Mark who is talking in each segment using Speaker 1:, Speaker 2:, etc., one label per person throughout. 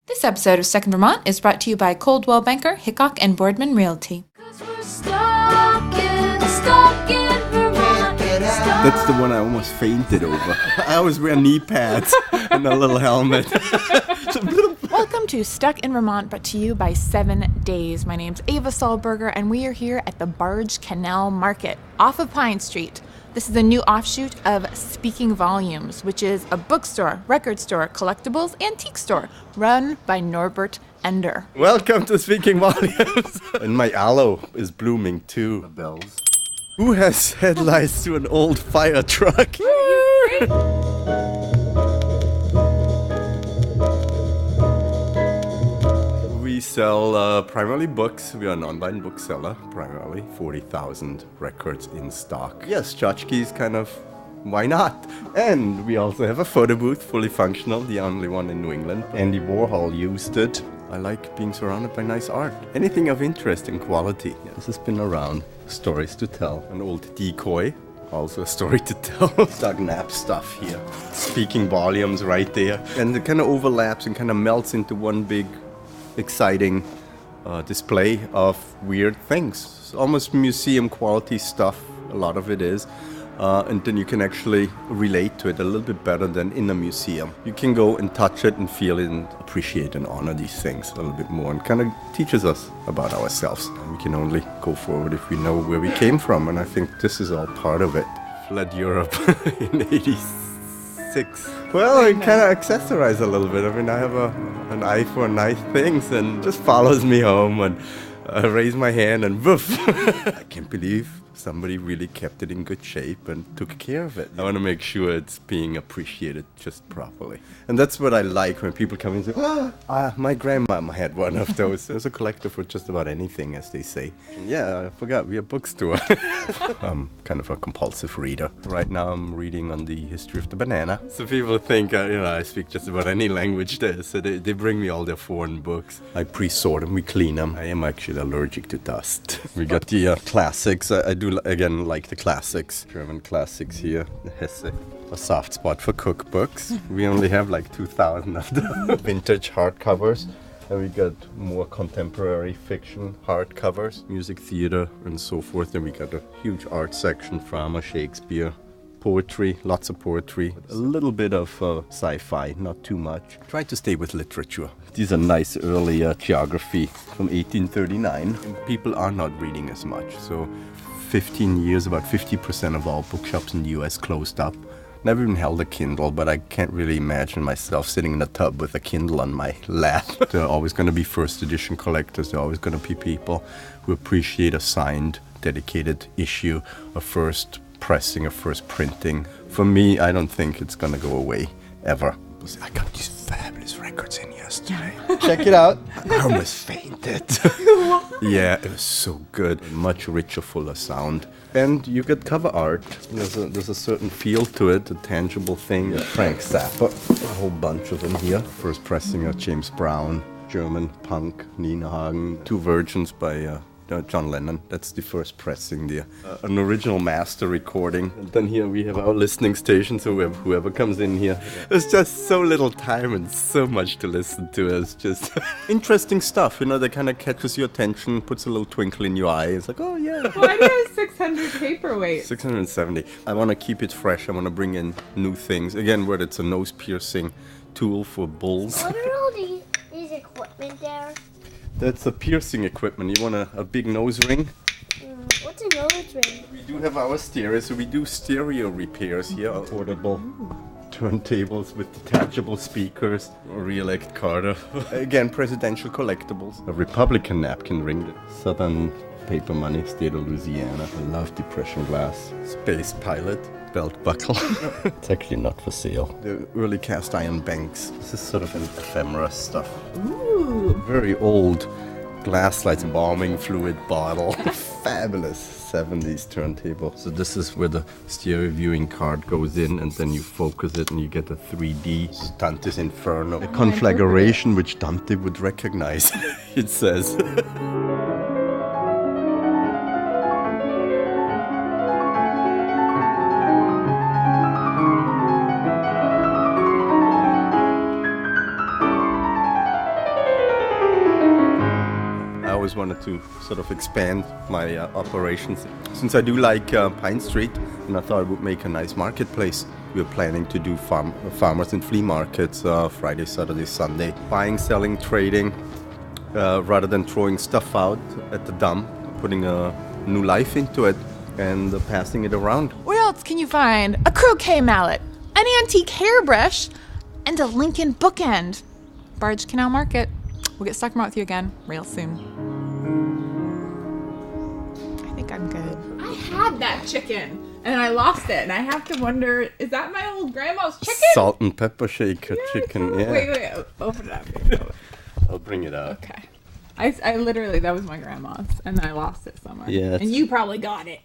Speaker 1: This episode of Stuck in Vermont is brought to you by Coldwell Banker, Hickok, and Boardman Realty.
Speaker 2: That's the one I almost fainted over. I always wear knee pads and a little helmet.
Speaker 1: Welcome to Stuck in Vermont, brought to you by 7 Days. My name's Ava Sahlberger, and we are here at the Barge Canal Market off of Pine Street. This is a new offshoot of Speaking Volumes, which is a bookstore, record store, collectibles, antique store run by Norbert Ender.
Speaker 2: Welcome to Speaking Volumes. And my aloe is blooming too. The bells. Who has headlights to an old fire truck? We sell primarily books. We are an online bookseller, primarily 40,000 records in stock. Yes, tchotchkes kind of, why not? And we also have a photo booth, fully functional, the only one in New England. Andy Warhol used it. I like being surrounded by nice art. Anything of interest and quality. Yeah, this has been around. Stories to tell. An old decoy. Also a story to tell. Doug Knapp stuff here. Speaking Volumes right there. And it kind of overlaps and kind of melts into one big exciting display of weird things. It's almost museum quality stuff, a lot of it is. And then you can actually relate to it a little bit better than in a museum. You can go and touch it and feel it and appreciate and honor these things a little bit more, and kind of teaches us about ourselves. And we can only go forward if we know where we came from, and I think this is all part of it. Fled Europe in '86. Well, I kind of accessorize a little bit. I mean, I have an eye for nice things, and just follows me home, and I raise my hand and woof. I can't believe somebody really kept it in good shape and took care of it. I want to make sure it's being appreciated just properly. And that's what I like when people come in and say, my grandmama had one of those. There's a collector for just about anything, as they say. And yeah, I forgot, we're a bookstore. I'm kind of a compulsive reader. Right now I'm reading on the history of the banana. So people think, I speak just about any language there. So they bring me all their foreign books. I pre-sort them, we clean them. I am actually allergic to dust. We got the classics. I do again like the classics, German classics here, the Hesse. A soft spot for cookbooks. We only have like 2,000 of them. Vintage hardcovers. And we got more contemporary fiction hardcovers, music theater and so forth. And we got a huge art section, drama, Shakespeare, poetry, lots of poetry, a little bit of sci-fi, not too much. Try to stay with literature. These are nice early geography from 1839. And people are not reading as much, so 15 years, about 50% of all bookshops in the US closed up. Never even held a Kindle, but I can't really imagine myself sitting in a tub with a Kindle on my lap. There are always going to be first edition collectors. There are always going to be people who appreciate a signed, dedicated issue, a first pressing, a first printing. For me, I don't think it's going to go away, ever. I got these fabulous records in yesterday. Check it out. I almost fainted. Yeah, it was so good. Much richer, fuller sound. And you get cover art. There's a certain feel to it, a tangible thing. Yeah. Frank Zappa, a whole bunch of them here. First pressing of James Brown, German punk, Nina Hagen. 2 versions by John Lennon. That's the first pressing there. An original master recording. And then here we have our listening station, so whoever comes in here. There's just so little time and so much to listen to. It's just interesting stuff, that kind of catches your attention, puts a little twinkle in your eye. It's like, oh yeah.
Speaker 1: Why do you have 600 paperweight?
Speaker 2: 670. I want to keep it fresh. I want to bring in new things. Again, whether it's a nose piercing tool for bulls.
Speaker 3: What are all these equipment there?
Speaker 2: That's a piercing equipment. You want a big nose ring?
Speaker 3: What's a nose ring?
Speaker 2: We do have our stereo, so we do stereo repairs here. Portable turntables with detachable speakers. Re-elect Carter. Again, presidential collectibles. A Republican napkin ring. Southern paper money, state of Louisiana. I love depression glass. Space pilot. Belt buckle. It's actually not for sale. The early cast iron banks. This is sort of an ephemera stuff.
Speaker 1: Ooh.
Speaker 2: Very old glass lights, embalming fluid bottle. Fabulous 70s turntable. So this is where the stereo viewing card goes in, and then you focus it and you get a 3D. This is Dante's Inferno. A conflagration which Dante would recognize, it says. always wanted to sort of expand my operations. Since I do like Pine Street, and I thought it would make a nice marketplace. We were planning to do farmers and flea markets Friday, Saturday, Sunday. Buying, selling, trading, rather than throwing stuff out at the dump, putting a new life into it and passing it around.
Speaker 1: Where else can you find a croquet mallet, an antique hairbrush, and a Lincoln bookend? Barge Canal Market. We'll get stuck with you again real soon. I think I'm good. I had that chicken and I lost it, and I have to wonder, is that my old grandma's chicken?
Speaker 2: Salt and pepper shaker chicken, yeah.
Speaker 1: Wait, open it up.
Speaker 2: I'll bring it out.
Speaker 1: Okay. I literally, that was my grandma's, and I lost it somewhere.
Speaker 2: Yeah.
Speaker 1: And you probably got it.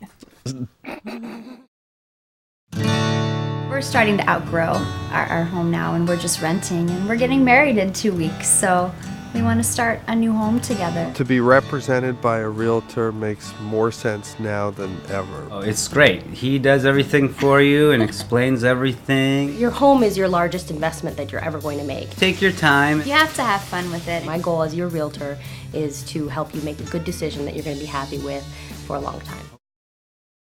Speaker 4: We're starting to outgrow our home now, and we're just renting, and we're getting married in 2 weeks, so we want to start a new home together.
Speaker 5: To be represented by a realtor makes more sense now than ever.
Speaker 6: Oh, it's great. He does everything for you and explains everything.
Speaker 7: Your home is your largest investment that you're ever going to make.
Speaker 6: Take your time.
Speaker 4: You have to have fun with it.
Speaker 7: My goal as your realtor is to help you make a good decision that you're going to be happy with for a long time.